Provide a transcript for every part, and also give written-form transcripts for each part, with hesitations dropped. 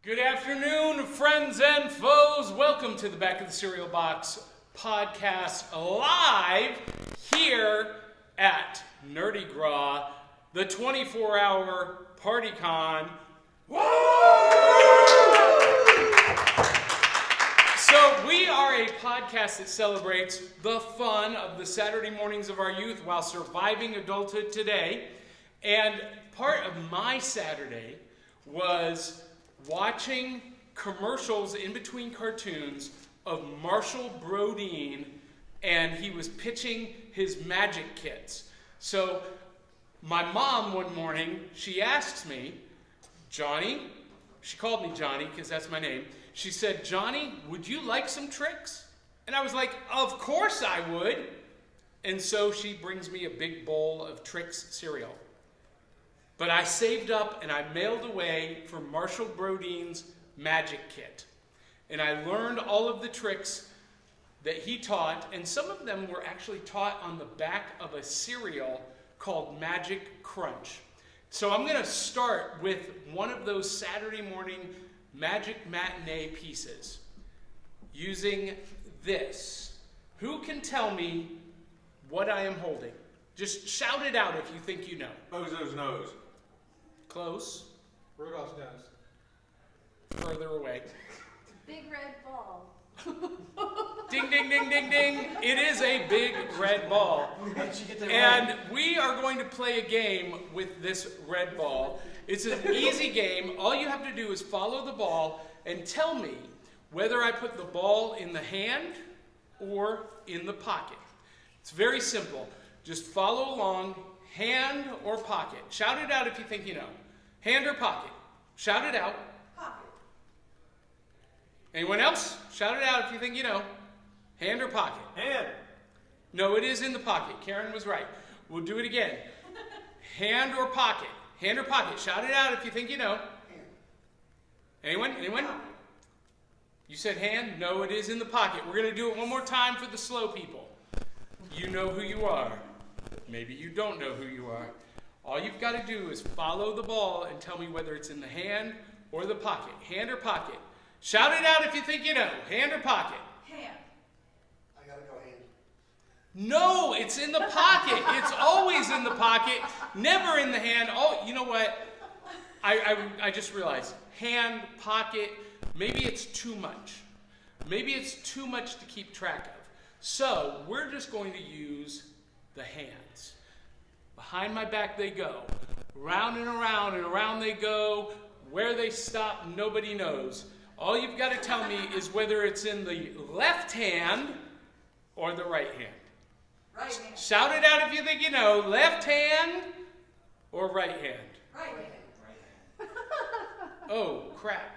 Good afternoon, friends and foes. Welcome to the Back of the Cereal Box podcast live here at Nerdi Gras, the 24-hour party con. Woo! So we are a podcast that celebrates the fun of the Saturday mornings of our youth while surviving adulthood today. And part of my Saturday was watching commercials in between cartoons of Marshall Brodeen, and he was pitching his magic kits. So my mom one morning, she asked me, Johnny, she called me Johnny because that's my name. She said, Johnny, would you like some tricks? And I was like, of course I would. And so she brings me a big bowl of Trix cereal. But I saved up and I mailed away for Marshall Brodeen's magic kit. And I learned all of the tricks that he taught, and some of them were actually taught on the back of a cereal called Magic Crunch. So I'm going to start with one of those Saturday morning magic matinee pieces using this. Who can tell me what I am holding? Just shout it out if you think you know. Bozo's nose. Close. Rudolph's nose. Further away. Big red ball. Ding, ding, ding, ding, ding. It is a big red ball. And we are going to play a game with this red ball. It's an easy game. All you have to do is follow the ball and tell me whether I put the ball in the hand or in the pocket. It's very simple. Just follow along, hand or pocket. Shout it out if you think you know. Hand or pocket. Shout it out. Pocket. Anyone else? Shout it out if you think you know. Hand or pocket? Hand. No, it is in the pocket. Karen was right. We'll do it again. Hand or pocket? Hand or pocket? Shout it out if you think you know. Hand. Anyone? Anyone? You said hand? No, it is in the pocket. We're going to do it one more time for the slow people. You know who you are. Maybe you don't know who you are. All you've got to do is follow the ball and tell me whether it's in the hand or the pocket. Hand or pocket? Shout it out if you think you know. Hand or pocket? Hand. I gotta go hand. No, it's in the pocket. It's always in the pocket, never in the hand. Oh, you know what? I just realized. Hand, pocket, maybe it's too much. Maybe it's too much to keep track of. So we're just going to use the hands. Behind my back they go. Round and around they go. Where they stop, nobody knows. All you've got to tell me is whether it's in the left hand or the right hand. Right hand. Shout it out if you think you know. Left hand or right hand? Right hand. Oh, crap.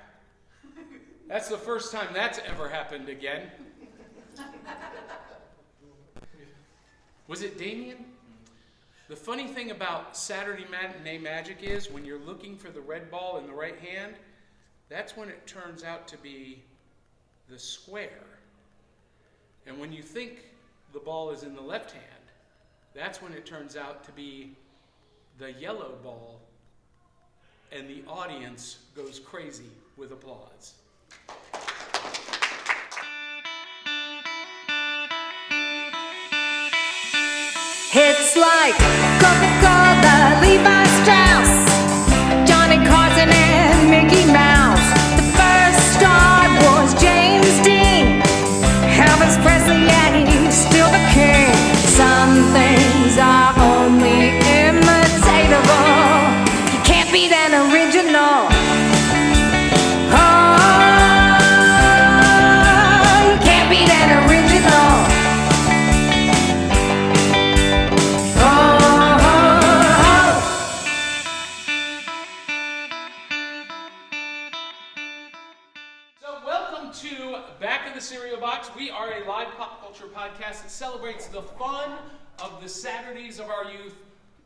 That's the first time that's ever happened again. Was it Damien? The funny thing about Saturday matinee magic is when you're looking for the red ball in the right hand, that's when it turns out to be the square. And when you think the ball is in the left hand, that's when it turns out to be the yellow ball, and the audience goes crazy with applause. It's like Coca-Cola, Levi Strauss, Johnny Carson and Mickey Mouse. The first star was James Dean. Elvis Presley, yeah, he's still the king. Some things are only imitatable. You can't beat an original. Oh, you can't beat an original. Cereal Box. We are a live pop culture podcast that celebrates the fun of the Saturdays of our youth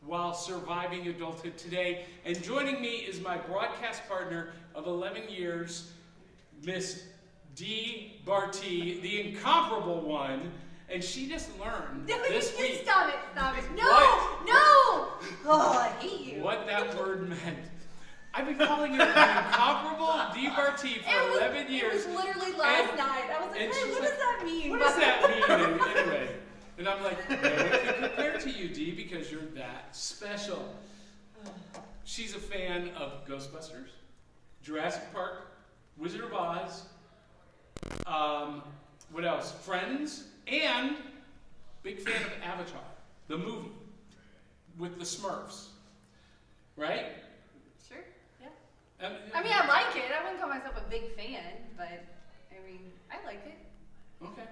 while surviving adulthood today. And joining me is my broadcast partner of 11 years, Miss D. Bartee, the incomparable one. And she just learned this week. Stop it. No, What? no. Oh, I hate you. What that word meant. I've been calling you the incomparable Bartee for 11 years. It was literally last night. I was like, and hey, she's what like, does that mean? What does that mean? Anyway. And I'm like, no one can compare to you, D, because you're that special. She's a fan of Ghostbusters, Jurassic Park, Wizard of Oz, what else? Friends, and big fan of Avatar, the movie, with the Smurfs. Right? Sure, yeah. I I mean, I like it. I wouldn't call myself a big fan, but I mean, I like it. Okay.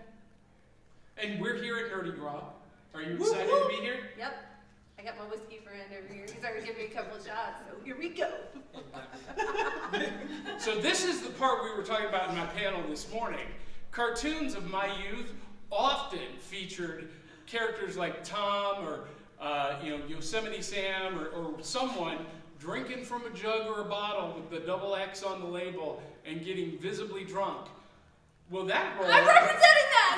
And we're here at Nerdi Gras. Are you excited to be here? Yep. I got my whiskey friend over here. He's already giving me a couple of shots, so here we go. So this is the part we were talking about in my panel this morning. Cartoons of my youth often featured characters like Tom or Yosemite Sam or someone drinking from a jug or a bottle with the double X on the label and getting visibly drunk. Well, that role I'm representing that!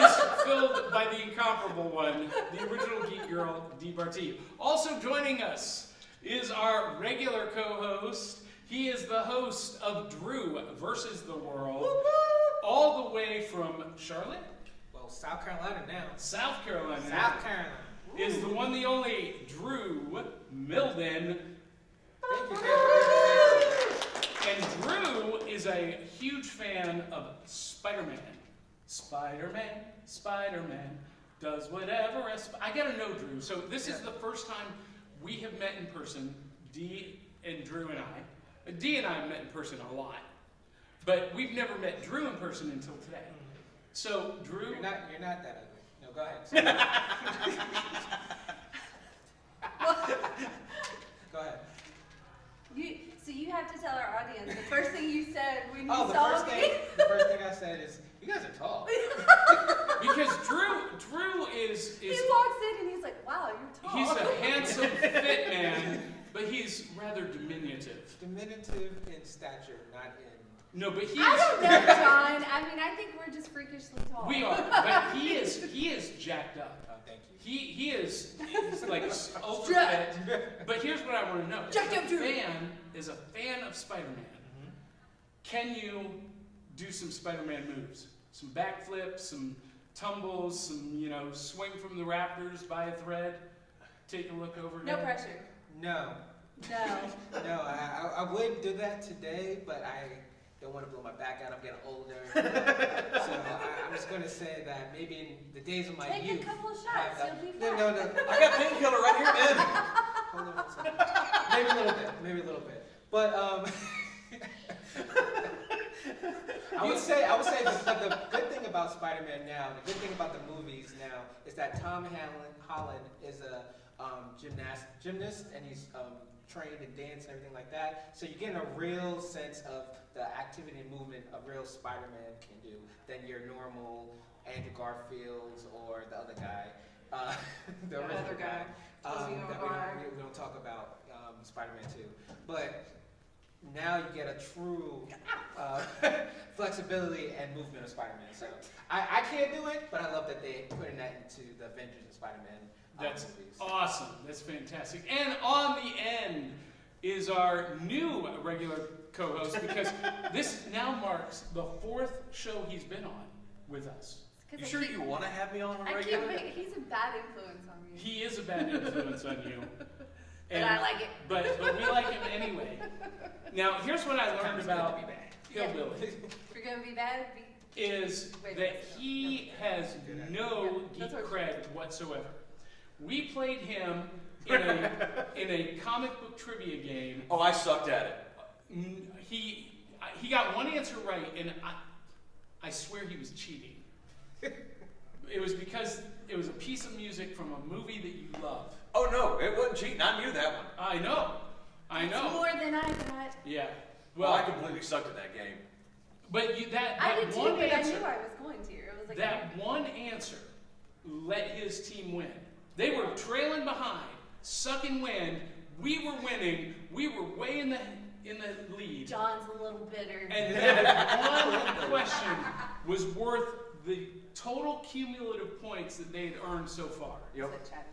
is filled by the incomparable one, the original geek girl, D. Bartee. Also joining us is our regular co-host. He is the host of Drew versus the World, all the way from Charlotte? Well, South Carolina now. South Carolina. South Carolina. Is the one, the only Drew Milden. Thank you, thank you. And Drew is a huge fan of Spider-Man. Spider-Man does whatever. I gotta know Drew. So this is the first time we have met in person, Dee and Drew and I. Dee and I have met in person a lot, but we've never met Drew in person until today. So Drew, You're not that ugly. No, go ahead. Go ahead. So you have to tell our audience the first thing you said when you Oh, saw me. the first thing I said is, you guys are tall. because Drew is He walks in and he's like, wow, you're tall. he's a handsome, fit man, but he's rather diminutive. Diminutive in stature, not in... No, but he I is. don't know, John. I mean, I think we're just freakishly tall. We are, but he is jacked up. Oh, thank you. He's like ultra fit. But here's what I want to know: Jacked up, Drew. is a fan of Spider-Man. Can you do some Spider-Man moves? Some backflips, some tumbles, some swing from the rafters by a thread. Take a look over. No there. pressure. No. No. No, I would do that today, but I don't want to blow my back out. I'm getting older. So I'm just going to say that maybe in the days of my Take youth... a couple of shots. You'll be fine. No. I got painkiller right here, man. Hold on one second. Maybe a little bit. But I would say the good thing about Spider-Man now, the good thing about the movies now, is that Tom Holland is a gymnast, and he's trained in dance and everything like that. So you're getting a real sense of the activity and movement a real Spider-Man can do than your normal Andrew Garfield or the other guy, the original other guy. that we don't talk about Spider-Man 2. But now you get a true flexibility and movement of Spider-Man. So I can't do it, but I love that they're putting that into the Avengers and Spider-Man That's movies. awesome. That's fantastic. And on the end is our new regular co-host, because this now marks the 4th show he's been on with us. You sure you want to have me on a regular? He's a bad influence on me. He is a bad influence on you. But I like it. But we like him anyway. Now, here's what I learned about Hillbilly. If you're going to be bad, is that he has no geek cred whatsoever. We played him in a comic book trivia game. Oh, I sucked at it. He got one answer right, and I swear he was cheating. It was because it was a piece of music from a movie that you love. Oh no, it wasn't cheating. I knew that one. I know. it's more than I thought. Yeah. Well, I completely sucked at that game. But I did too, one but answer, I knew I was going to. It was like that one answer let his team win. They were trailing behind, sucking wind. We were winning. We were way in the lead. John's a little bitter. And that one question was worth the total cumulative points that they had earned so far. Yep. It's a chat.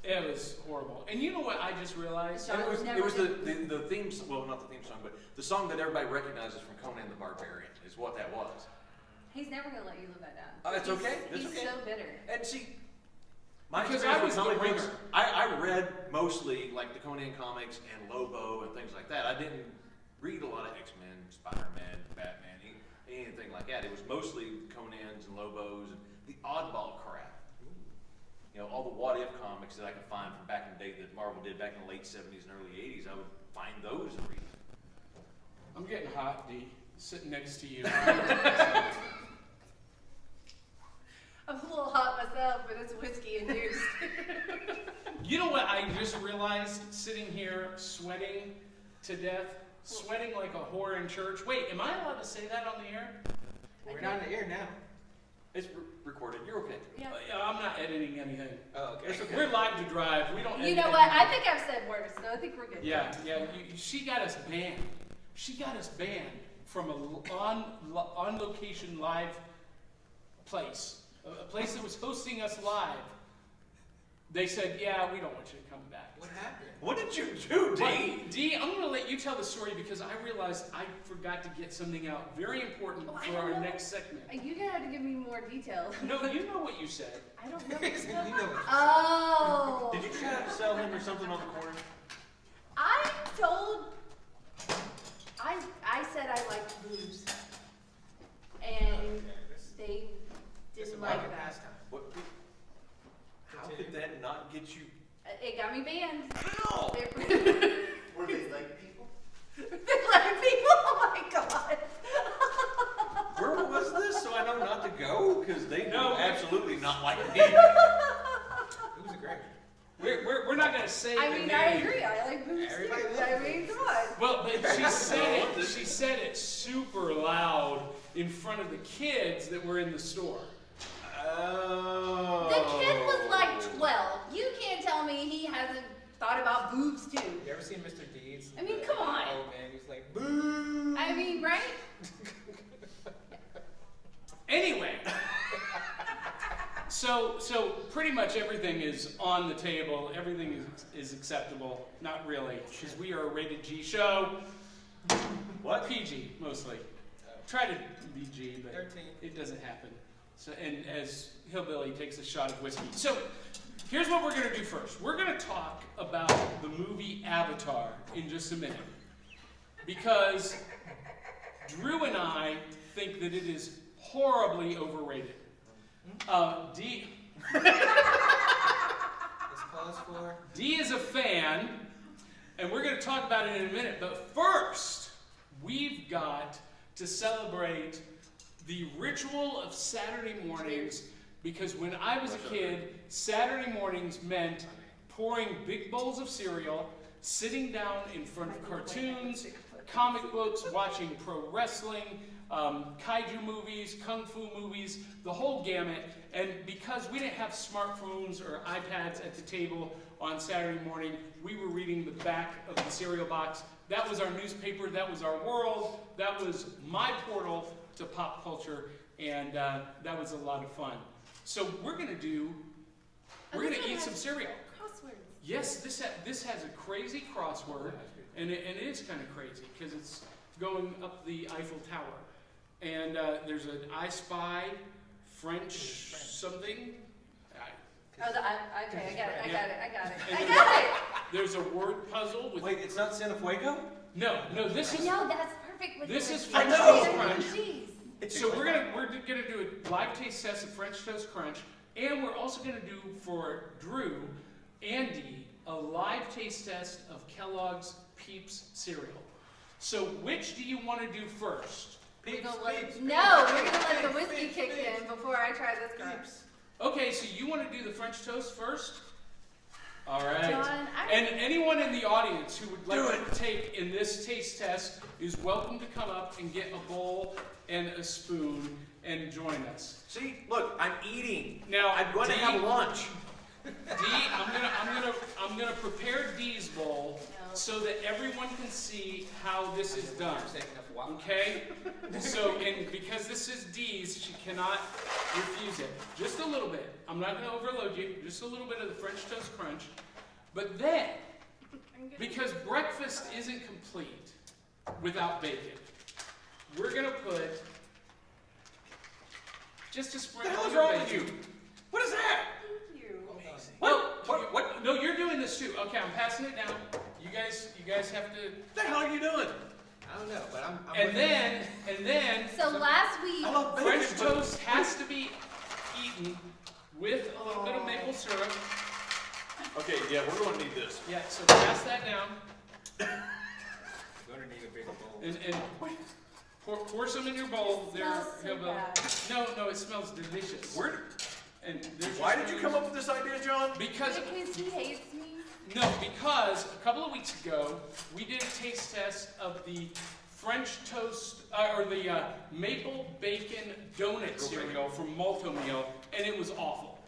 It was horrible. And you know what I just realized? John And was it never was good. the theme, well, not the theme song, but the song that everybody recognizes from Conan the Barbarian is what that was. He's never gonna let you live that down. It's okay. It's He's okay. so bitter. And see, my Because experience I was with comic the books, ringer. I read mostly like the Conan comics and Lobo and things like that. I didn't read a lot of X-Men, Spider-Man, Batman, anything like that. It was mostly Conans and Lobos and the oddball crap. You know, all the what if comics that I could find from back in the day that Marvel did back in the late 70s and early 80s, I would find those and read them. I'm getting hot, D. Sitting next to you. I'm a little hot myself, but it's whiskey induced. You know what I just realized sitting here sweating to death? Sweating like a whore in church. Wait, am I allowed to say that on the air? We're not in the air now. It's recorded. You're okay. Yeah. I'm not editing anything. Oh, okay. We're live to drive. We don't edit You know what? I anything. think I've said worse, so I think we're good. Yeah. She got us banned. She got us banned from on location live place. A place that was hosting us live. They said, yeah, we don't want you to come back. What happened? What did you do, D? D, I'm going to let you tell the story because I realized I forgot to get something out very important Oh, I for don't our know. next segment. You're gonna have to give me more details. No, you know what you said. I don't know. You know what Oh. Did you try to sell him or something on the corner? I said I liked boobs, and they It's a didn't market like that. pastime. What? How could that not get you? It got me banned. How? Were they like people? They like people. Oh my god. Where was this? So I know not to go because they No. do absolutely not like me. It was a great. We're not going to say I the mean, name. I agree. I like boobs Everybody too. loves I mean, come on. Well, but she said it super loud in front of the kids that were in the store. Oh. The kid was like 12. You can't tell me he hasn't thought about boobs too. You ever seen Mr. Deeds? I mean, come on. Oh man, he's like, boo. I mean, right? Anyway, so pretty much everything is on the table. Everything is acceptable. Not really, because we are a rated G show. What? PG mostly. Try to be G, but 13. it doesn't happen. So, and as Hillbilly takes a shot of whiskey. So, here's what we're going to do first. We're going to talk about the movie Avatar in just a minute. Because Drew and I think that it is horribly overrated. D Let's pause for. D is a fan, and we're going to talk about it in a minute. But first, we've got to celebrate the ritual of Saturday mornings, because when I was a kid, Saturday mornings meant pouring big bowls of cereal, sitting down in front of cartoons, comic books, watching pro wrestling, kaiju movies, kung fu movies, the whole gamut. And because we didn't have smartphones or iPads at the table on Saturday morning, we were reading the back of the cereal box. That was our newspaper, that was our world, that was my portal to pop culture, and that was a lot of fun. So we're gonna eat some cereal. Crosswords. Yes, this has a crazy crossword, and it is kind of crazy because it's going up the Eiffel Tower, and there's an I Spy French something. Oh, okay, I got And it. There's a word puzzle with. Wait, it's not Cinefuego? No, this is. No, that's perfect with This the is French French toast toast crunch. Jeez. So we're gonna do a live taste test of French Toast Crunch, and we're also gonna do for Drew, Andy, a live taste test of Kellogg's Peeps cereal. So which do you want to do first? We're Peeps, gonna let, peeps, no, peeps, we're gonna let the peeps, whiskey peeps, kick peeps. in before I try this crap. Okay, so you want to do the French toast first? All right. John, And anyone in the audience who would like to partake in this taste test is welcome to come up and get a bowl and a spoon and join us. See, look, I'm eating. Now, I'm going to D- have lunch. I'm gonna prepare Dee's bowl so that everyone can see how this is done. Okay? So, and because this is Dee's, she cannot refuse it. Just a little bit. I'm not gonna overload you. Just a little bit of the French toast crunch. But then, because breakfast isn't complete without bacon, we're gonna put just a sprinkle of What the hell's bacon. wrong with you? What is that? Thank you. What? No, you're doing this too. Okay, I'm passing it down. You guys have to. What the hell are you doing? I don't know, but I'm And then, So last week, I love bacon. French toast has to be eaten with a little bit of maple syrup. Okay, yeah, we're gonna need this. Yeah, so pass that down gonna need a bigger bowl. and pour some in your bowl. There, smells so Hillbilly. bad. No, it smells delicious. And there's Why your did you spoons. come up with this idea, John? Because Because he hates me. no, because a couple of weeks ago we did a taste test of the French toast or the maple bacon donut cereal from Malto Meal, and it was awful.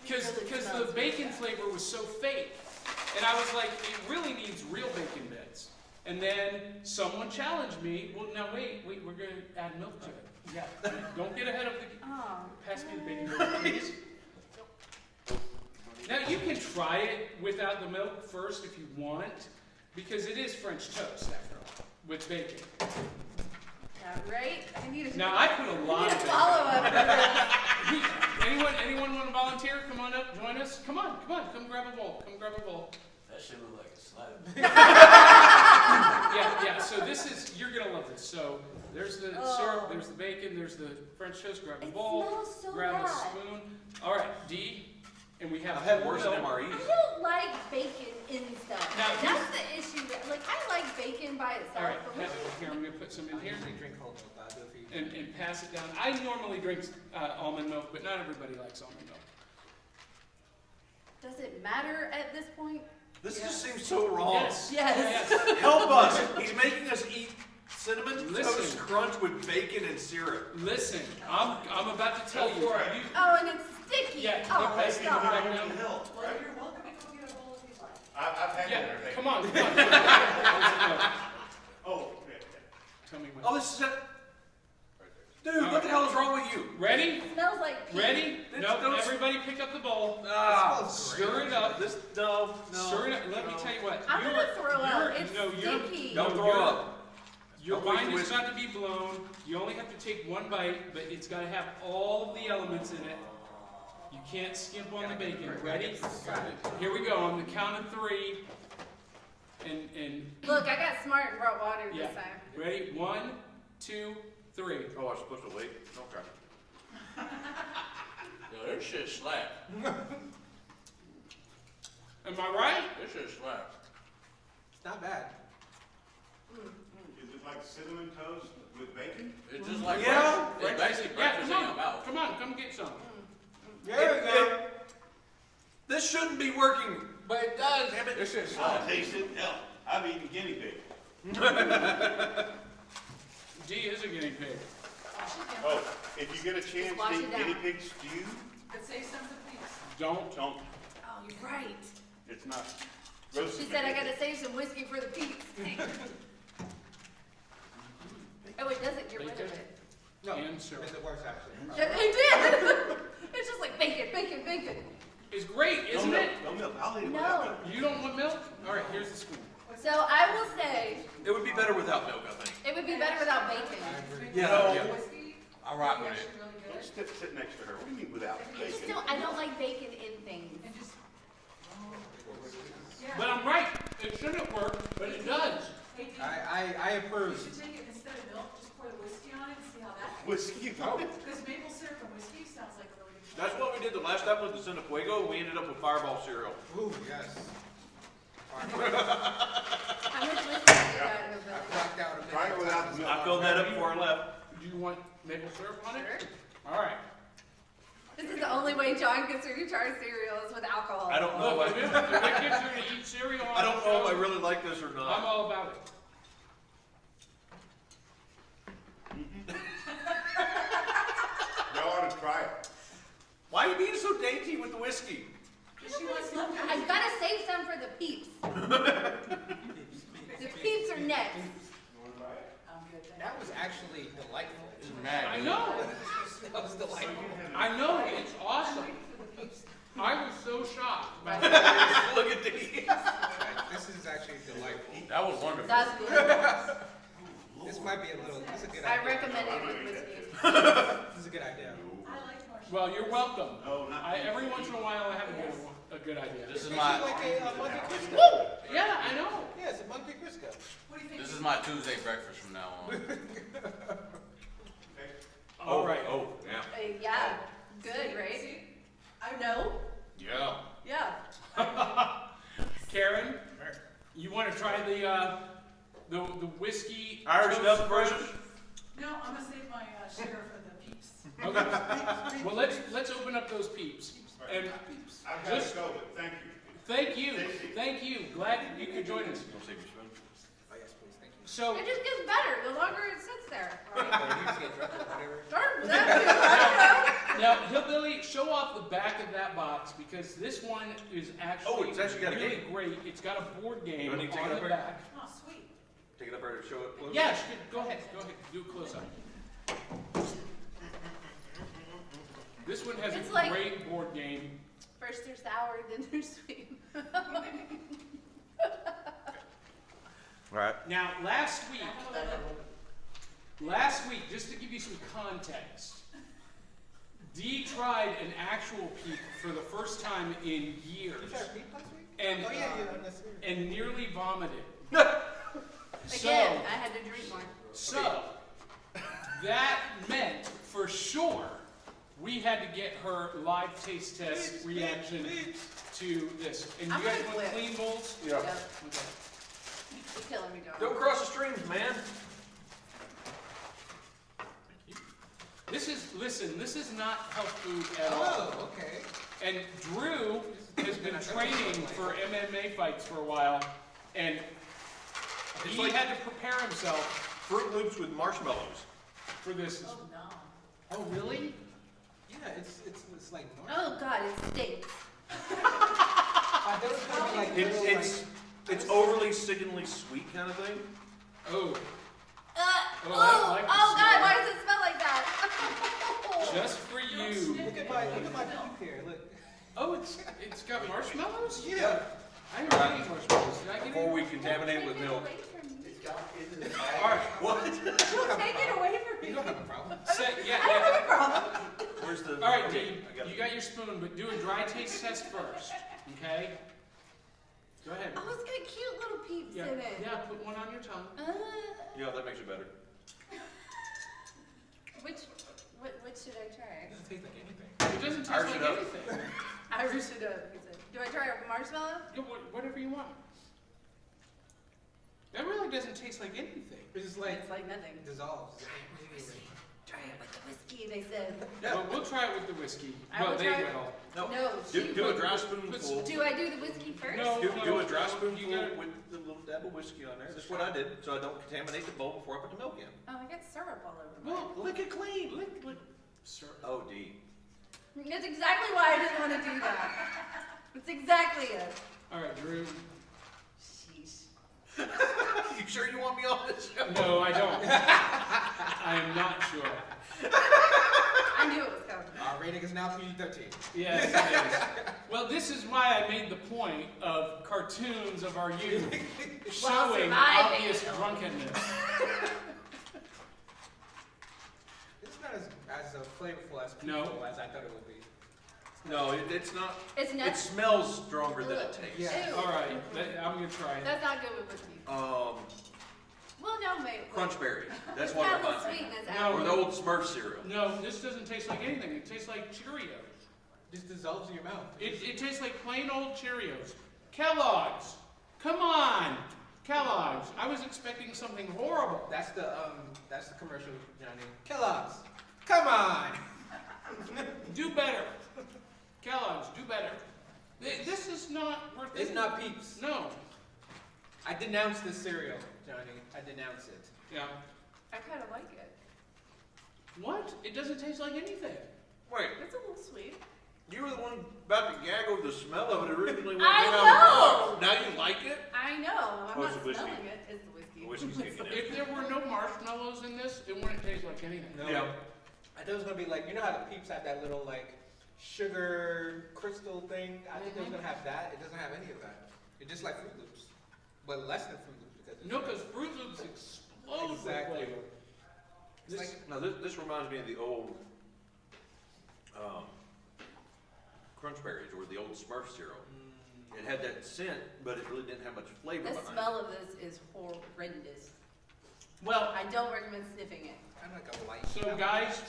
Because the bacon flavor was so fake, and I was like, it really needs real bacon bits. And then someone challenged me. Well, now wait, we're gonna add milk to it. Yeah, don't get ahead of the. Oh. Pass me the bacon donut, please. Now you can try it without the milk first if you want, because it is French toast after all, with bacon. Yeah, right? I need a, Now I put a I lot need a of follow-up. bacon. Anyone want to volunteer? Come on up, join us. Come grab a bowl. That shit look like a slab. Yeah. So this is, you're gonna love this. So there's the syrup, there's the bacon, there's the French toast. Grab a It bowl, smells so grab a bad. spoon. All right, D, and we have. I've had full worse than milk. I MREs. don't like bacon in stuff. Now, That's the issue. Like, I like bacon by itself, All right, but here I'm gonna put some in I here. usually drink whole milk, but I'll do it for you. And pass it down. I normally drink almond milk, but not everybody likes almond milk. does it matter at this point? This just seems so wrong. Yes. Help us! He's making us eat cinnamon Listen. toast crunch with bacon and syrup. Listen, I'm about to tell you. Go for it. Oh, and it's sticky. Yeah, Oh, pass me the stop. back down. Hell, right? You're welcome to go get a bowl if you'd like. I've had Yeah, dinner. come on. Oh, okay. Tell me when. Oh, this is it. Dude, what the hell is wrong with you? Ready? It smells like pee. Ready? No, Don't- everybody pick up the bowl. Stir it up. No. Stir it up. Let me tell you what. I'm gonna throw up. It's sticky. Don't throw up. Your Don't waste mind the is whiskey. about to be blown. You only have to take one bite, but it's got to have all of the elements in it. You can't skimp on the bacon. Ready? Here we go. On the count of three. And Look, I got smart and brought water yeah. this time. Ready? 1, 2, 3. Oh, I was supposed to wait? Okay. Yo, this shit slap. Am I right? This shit slap. It's not bad. Is it like cinnamon toast with bacon? It's just like Yeah. breakfast. It's basically Yeah, breakfast come in your on. mouth. Come on, come get some. This shouldn't be working. But it does. Damn it. This shit I'll slap. taste it. Hell, I've eaten guinea pig. D is a guinea pig. Oh, if you get a chance wash to it eat down. guinea pig stew, But say something, please. Don't. don't. Oh, you're right. It's not. She said I gotta save some whiskey for the Peeps. Oh, it doesn't get rid of Bacon. it. No, And it's syrup. the worst actually. Yeah, it did. It's just like bacon. It's great, isn't it? No milk. I'll eat it No. without milk. You don't want milk? All right, here's the spoon. So I will say It would be better without milk, I think. it would be better without bacon. Yeah. Whiskey, I'll rock with it. actually really good. Don't sit next to her. What do you mean without I just bacon? don't. I don't like bacon in things. And just. But I'm right. It shouldn't work, but it does. Hey, Dee, I you approve. should take it instead of milk, just pour the whiskey on it and see how that. Whiskey. Because maple syrup and whiskey sounds like a really good. That's what we did the last time with the Cinefuego. We ended up with Fireball cereal. Ooh, yes. How much whiskey do you got, I Hillbilly? blacked out a bit. Try it without milk. I filled that up before I left. Do you want maple syrup on it? Sure. All right. This is the only way John gets her to try cereal is with alcohol. I don't know. Look, if it gets her to eat cereal on I don't the know if I show, really like this or I'm not. all about it. Y'all ought to try it. Why are you being so dainty with the whiskey? She wants leftovers. I gotta save some for the Peeps. The Peeps are next. I'm good, thank That was actually delightful. I know. That was delightful. I know. It's awesome. I was so shocked. By Look at these. This is actually delightful. That was wonderful. That's good. This might be a little. This is a good I idea. recommend it with whiskey. This is a good idea. I like marshmallows. well, you're welcome. No, not Every once in a while, I have a good idea. This is It's my like a Monte Cristo. Yeah, I know. Yeah, it's a Monte Cristo. What do you think? this is my Tuesday breakfast from now on. All right. Oh, yeah. Yeah, good, right? See? I know. Yeah. Yeah. Karen, you want to try the whiskey Irish toast snuff crunch? version? No, I'm gonna save my share for the Peeps. Okay. Well, let's open up those Peeps. And I've got to go, but thank you. thank you. Glad you could join us. Don't save your spoon. Oh yes, please, thank you. So It just gets better the longer it sits there. Or you just get drunk or whatever. Darn, that now, Hillbilly, show off the back of that box because this one is actually, Oh, it's actually got a really game. great. It's got a board game Do I need to take on it the up there? back. Oh, sweet. Take it up there to show it close. Yeah, go ahead. Do a close up. This one has It's a like- great board game. First they're sour, then they're sweet. All right. Now, last week, just to give you some context, Dee tried an actual Peep for the first time in You years tried Peep last week? and Oh yeah, yeah, that's weird. and nearly vomited. Again, I had to drink more. So that meant for sure we had to get her live taste test reaction to this. And you I'm guys gonna want quit. clean bowls? Yeah. Yep. Okay. You're killing me, John. Don't cross the streams, man. This is not health food at all. Oh, okay. And Drew has been training for MMA fights for a while, and It's he like- had to prepare himself Fruit Loops with marshmallows. for this. Oh, no. Oh, really? Yeah, it's like. Oh God, it stinks. I thought it was gonna be like little, It's overly sickeningly sweet kind of thing. Oh, Oh, I like the God, smell. why does it smell like that? just for you. Look at my Peep here. Look. Oh, it's got marshmallows? Yeah. I didn't know any marshmallows. Did I get Before any? we contaminate it with Take it milk. away from me. All right. What? Take it away from me. You don't have a problem. Yeah. I don't have a problem. Where's the? All right, okay, Dee, I got you it. got your spoon, but do a dry taste test first, okay? Go ahead. Oh, it's got cute little peeps Yeah, in it. yeah, put one on your tongue. Yeah, that makes it better. Which should I try? It doesn't taste like anything. It doesn't taste Irish like it up. anything. Irish it up. he said. Do I try a marshmallow? Yeah, whatever you want. That really doesn't taste like anything. It's just like It's like nothing. dissolves. Try it with the whiskey, they said. Well, we'll try it with the whiskey. I Well, will they try- will. No, Do a dry spoonful. do I do the whiskey first? No. Do a dry You spoonful gotta- with the little dab of whiskey on there. That's what I did, so I don't contaminate the bowl before I put the milk in. Oh, I got syrup all over my. Well, Lick it clean. lick, sir. Oh, D. That's exactly why I didn't want to do that. That's exactly it. All right, Drew. Sheesh. You sure you want me on this show? No, I don't. I am not sure. I knew it was coming. Our rating is now PG-13. Yes, it is. Well, this is why I made the point of cartoons of our youth While showing surviving. obvious drunkenness. It's not as flavorful as No. people as I thought it would be. No, it's not. It's It nuts. smells stronger than it tastes. Yeah. Ew. All right, I'm gonna try it. That's not good with whiskey. Well, no, maybe. Crunch berries. That's It's one got of a little mine. sweetness No. out Or of the it. old Smurf cereal. No, this doesn't taste like anything. It tastes like Cheerios. Just dissolves in your mouth. It tastes like plain old Cheerios. Kellogg's. Come on, Kellogg's. I was expecting something horrible. That's the commercial, Johnny. Kellogg's. Come on. Do better. Kellogg's, do better. This is not worth it. It's not Peeps. No. I denounce this cereal, Johnny. I denounce it. Yeah. I kind of like it. What? It doesn't taste like anything. Wait, It's a little sweet. You were the one about to gag over the smell of it originally when it I came out of the know. box. Now you like it? I know. I'm Oh, not it's the whiskey. smelling it. It's the whiskey. The whiskey's kicking in. If there were no marshmallows in this, it wouldn't taste like anything. No. Yeah. I thought it was gonna be like, you know how the Peeps have that little like sugar crystal thing? I think it was gonna have that. It doesn't have any of that. It's just like Fruit Loops, but less than Fruit Loops because it's No, because Fruit Loops explode Exactly. with flavor. It's like Now this reminds me of the old Crunch Berries or the old Smurf cereal. It had that scent, but it really didn't have much flavor The behind smell of this is horrendous. Well, I don't recommend sniffing it. kind of like a light. so guys,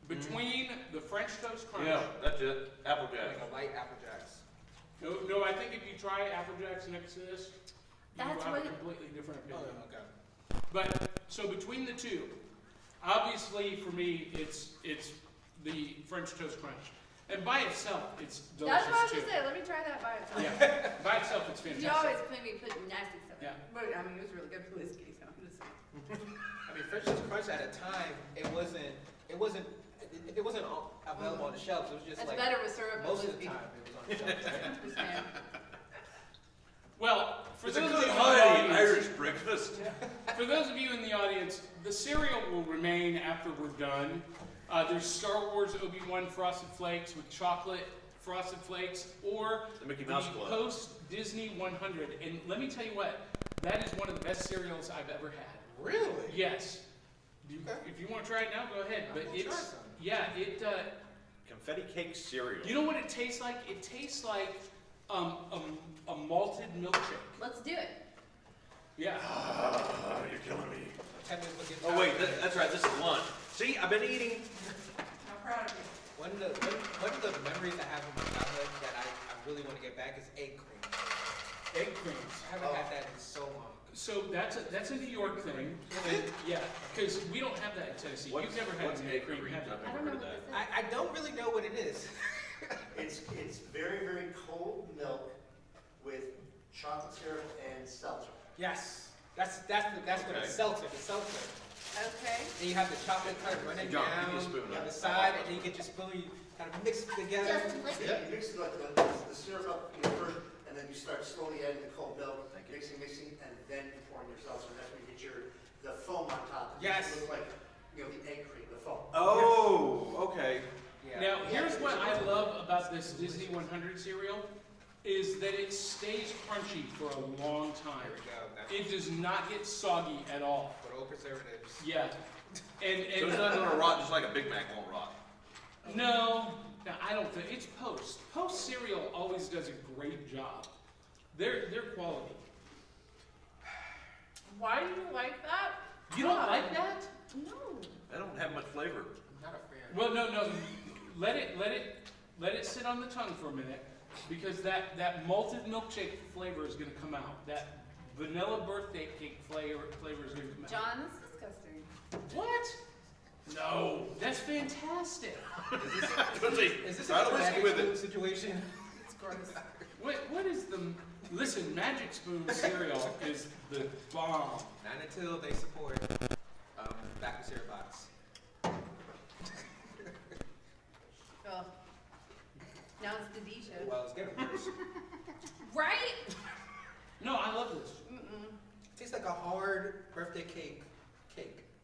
between the French Toast it. Crunch, Yeah, that's it. Applejack. like a light Apple Jacks. no, I think if you try Apple Jacks next to this, you That's will have a what- completely different Oh, opinion. okay. But so between the two, obviously for me, it's the French Toast Crunch, and by itself, it's delicious That's what I was too. gonna say. Let me try that by itself. Yeah, by itself, it's fantastic. You always put me putting nasty stuff in. Yeah. But I mean, it was really good for whiskey, so I'm just saying. I mean, French Toast Crunch at a time, it wasn't available on the shelves. It was just That's like better with syrup and most of the whiskey. time it was on the shelves. Right? Just saying. Well, for It's a those of good you in the hearty audience, Irish breakfast. for those of you in the audience, the cereal will remain after we're done. There's Star Wars Obi-Wan Frosted Flakes with chocolate Frosted Flakes, or The Mickey Mouse Club. post Disney 100. And let me tell you what, that is one of the best cereals I've ever had. Really? Yes. Okay. If you want to try it now, go ahead. But I'm gonna try it's some. yeah, it. Confetti cake cereal. You know what it tastes like? It tastes like a malted milkshake. Let's do it. Yeah. Oh, you're killing me. 10 minutes will get Oh wait, tired. that's right. This is lunch. See, I've been eating. I'm proud of you. One of the memories I have from my childhood that I really want to get back is egg cream. Egg creams. I haven't had that in so long. So that's a New York thing. And, yeah, because we don't have that in Tennessee. You've never had what's an egg egg cream, cream? have you? I've I never don't know heard of what that. this is. I don't really know what it is. It's very, very cold milk with chocolate syrup and seltzer. Yes. That's what Okay. it's seltzer. The seltzer. Okay. And you have the chocolate kind of running John, down. give me a spoon. You have the side, and then you get your spoon. You kind of mix it together. Yeah, you mix like the syrup up first, and then you start slowly adding the cold milk, mixing, and then you pour in your seltzer. And that's when you get the foam on top. It Yes. looks like, the egg cream, the foam. Oh, okay. Yeah. Now, here's what I love about this Disney 100 cereal, is that it stays crunchy for a long time. There we go. That's It does not get soggy at all. good old preservatives. Yeah. And So it's not gonna rot just like a Big Mac won't rot. no, I don't think it's Post. Post cereal always does a great job. They're quality. Why do you like that? You don't God. like that? No. They don't have much flavor. I'm not a fan. Well, no. Let it sit on the tongue for a minute, because that malted milkshake flavor is going to come out. That vanilla birthday cake flavor is going to come out. John, this is disgusting. What? No, that's fantastic. Is this Try a the whiskey magic with spoon it. situation? It's gross. What is the? Listen, Magic Spoon cereal is the bomb. Not until they support back to cereal box. Ugh. Now it's the D show. Well, it's getting worse. Right? No, I love this. Mm-mm. Tastes like a hard birthday cake.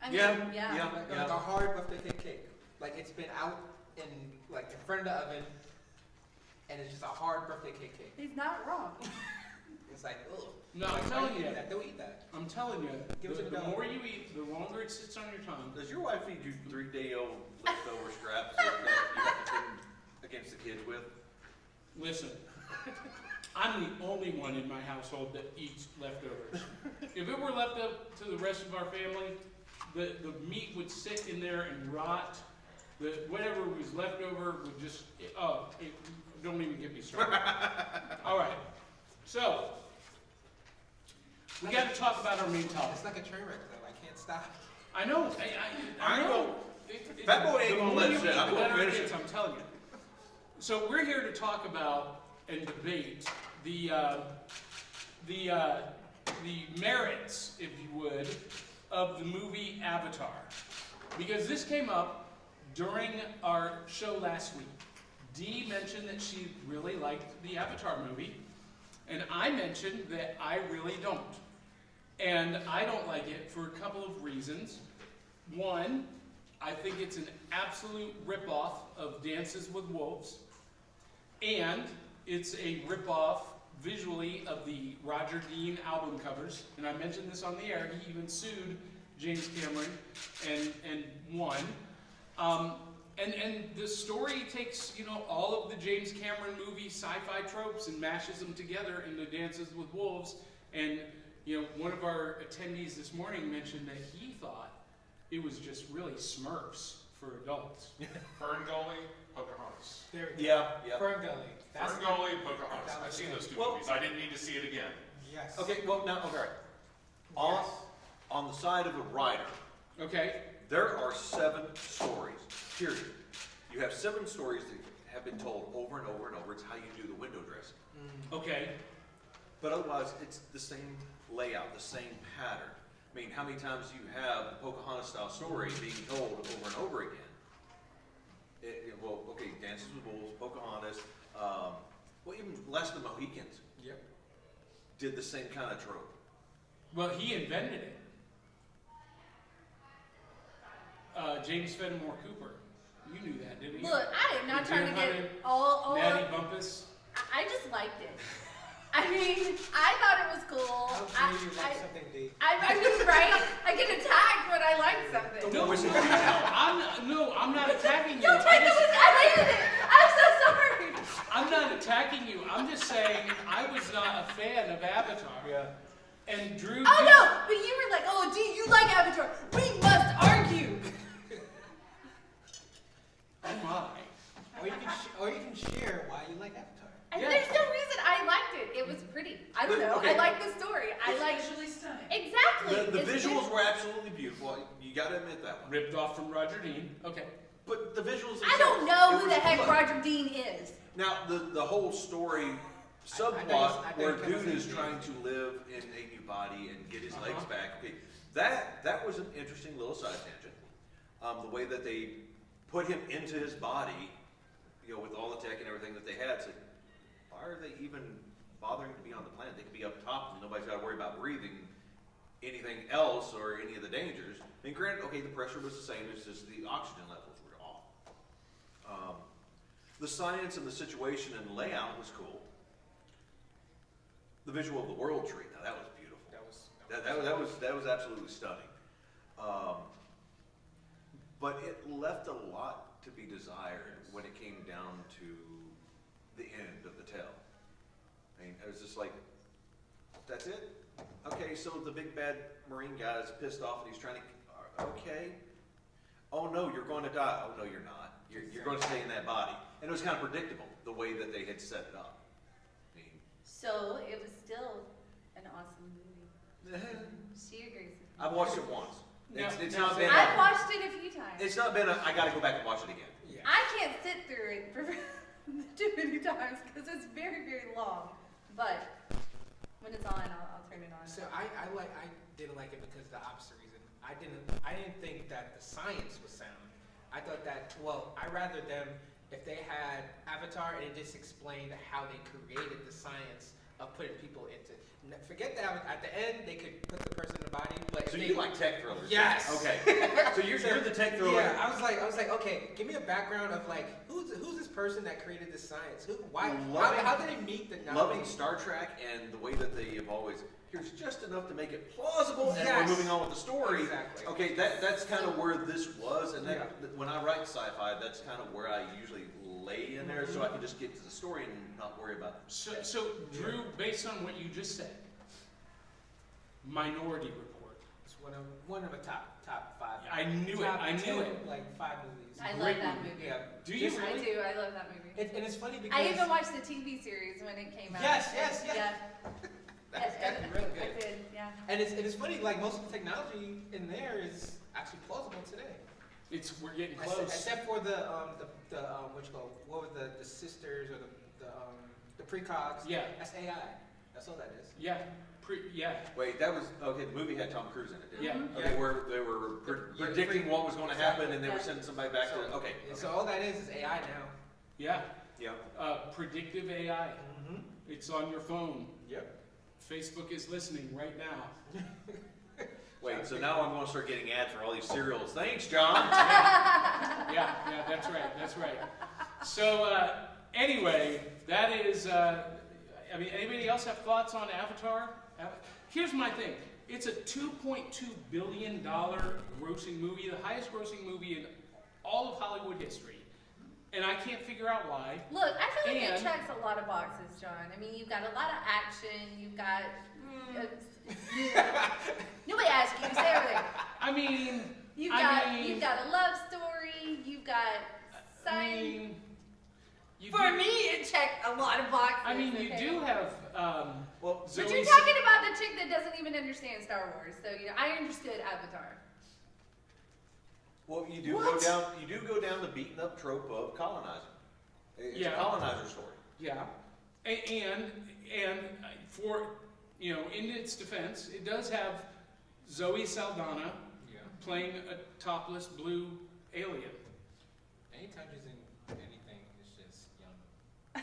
I mean, Yeah. Like a hard birthday cake. Like it's been out in front of the oven, and it's just a hard birthday cake. He's not wrong. It's like, ugh. No, Like, I'm why telling do you. eat that. Don't eat that. I'm telling you. Give it to The the dog. more you eat, the longer it sits on your tongue. Does your wife feed you 3-day-old leftover scraps that you have to put against the kids with? Listen, I'm the only one in my household that eats leftovers. If it were left up to the rest of our family, the meat would sit in there and rot. Whatever was left over would just, don't even get me started. All right, so, we got to talk about our main topic. It's like a train wreck, though. I can't stop. I know, I know. Fat boy ain't The gonna more let you it sit. eat, I'm the gonna better it finish gets, it. I'm telling you. So we're here to talk about and debate the merits, if you would, of the movie Avatar, because this came up during our show last week. Dee mentioned that she really liked the Avatar movie, and I mentioned that I really don't. And I don't like it for a couple of reasons. One, I think it's an absolute ripoff of Dances with Wolves, and it's a ripoff visually of the Roger Dean album covers. And I mentioned this on the air. He even sued James Cameron and won. And the story takes, all of the James Cameron movie sci-fi tropes and mashes them together into Dances with Wolves. And, one of our attendees this morning mentioned that he thought it was just really Smurfs for adults. Ferngully, Pocahontas. There we go. Yeah. Ferngully. That's Ferngully, Pocahontas. I've seen those two movies. I didn't need to see it again. Yes. Okay, well, now, okay. Yes. On the side of a writer, Okay? there are 7 stories, period. You have 7 stories that have been told over and over and over. It's how you do the window dressing. Okay. But otherwise, it's the same layout, the same pattern. I mean, how many times do you have the Pocahontas-style story being told over and over again? Dances with Wolves, Pocahontas, even Last of the Mohicans Yep. did the same kind of trope. Well, he invented it. James Fenimore Cooper. You knew that, didn't you? Look, I am not The trying to deer get hunter, all Natty Bumpus. I just liked it. I mean, I thought it was cool. How dare you like something deep? I mean, right? I get attacked when I like something. I'm not attacking you. Don't take I liked it. I'm so sorry. I'm not attacking you. I'm just saying I was not a fan of Avatar. Yeah. And Drew. Oh no, but you were like, oh, do you like Avatar? We must argue. Oh my. Or you can share why you like Avatar. And Yeah. there's no reason I liked it. It was pretty. I don't know. Okay. I like the story. I like Visually stunning. exactly. The It's visuals were absolutely beautiful. You got to admit that one. Ripped off from Roger Dean. Okay. But the visuals. I don't know who the heck look, Roger Dean is. Now, the whole story I subplot thought where you were gonna dude say is trying to live in a new body and get his legs back. Okay, that was an interesting little side tangent. The way that they put him into his body, with all the tech and everything that they had. So why are they even bothering to be on the planet? They could be up top and nobody's got to worry about breathing anything else or any of the dangers. I mean, granted, okay, the pressure was the same. It's just the oxygen levels were off. The science and the situation and layout was cool. The visual of the world tree, now that was beautiful. That was absolutely stunning. But it left a lot to be desired when it came down to the end of the tale. I mean, it was just like, that's it? Okay, so the big bad Marine guy is pissed off and he's trying to, okay. Oh no, you're going to die. Oh no, you're not. You're going to stay in that body. And it was kind of predictable, the way that they had set it up. I mean, So it was still an awesome movie. She agrees with me. I've watched it once. It's No, not been. I've watched it a few times. It's not been. I got to go back and watch it again. Yeah. I can't sit through it for too many times because it's very, very long. But when it's on, I'll turn it on. So I didn't like it because of the opposite reason. I didn't think that the science was sound. I thought that, I'd rather them, if they had Avatar and it just explained how they created the science of putting people into, forget that at the end they could put the person in the body, but So if you they, like tech thrillers? Yes. Okay. So you're the tech thriller. yeah, I was like, okay, give me a background of like, who's this person that created this science? How did they meet the knowledge? Loving Star Trek and the way that they have always, here's just enough to make it plausible, and Yes. we're moving on with the story. Exactly. Okay, that's kind of where this was, and when I write sci-fi, that's kind of where I usually lay in there, so I can just get to the story and not worry about. So Drew, based on what you just said, Minority Report. It's one of the top 5. I knew it. I knew it. Like 5 movies. I love Great that movie. movie. Yeah. Do you Just- I really? do. I love that movie. And it's funny because I even watched the TV series when it came out. Yes. Yeah. That's really good. I did, yeah. And it's funny, like most of the technology in there is actually plausible today. We're getting Except, close. except for what were the sisters or the precogs? Yeah. That's AI. That's all that is. Yeah. Wait, that was okay. The movie had Tom Cruise in it, didn't Yeah. it? Okay, where they were predicting what was going to happen, and they were Yeah. sending somebody back to. Okay. So all that is AI now. Yeah. Yep. Predictive AI. Mm-hmm. It's on your phone. Yep. Facebook is listening right now. Wait, so now I'm gonna start getting ads for all these cereals. Thanks, John. Yeah, that's right. So, anyway, that is, anybody else have thoughts on Avatar? Here's my thing. It's a $2.2 billion grossing movie, the highest grossing movie in all of Hollywood history. And I can't figure out why. Look, I feel like it checks a lot of boxes, John. I mean, you've got a lot of action. You've got. Nobody asked you. Say everything. I mean, you've got a love story. You've got science. For me, it checked a lot of boxes. I mean, you do have. But you're talking about the chick that doesn't even understand Star Wars. So I understood Avatar. Well, you do go down the beaten up trope of colonizing. It's a colonizer story. Yeah, and for in its defense, it does have Zoe Saldana playing a topless blue alien. Anytime she's in anything, it's just yum.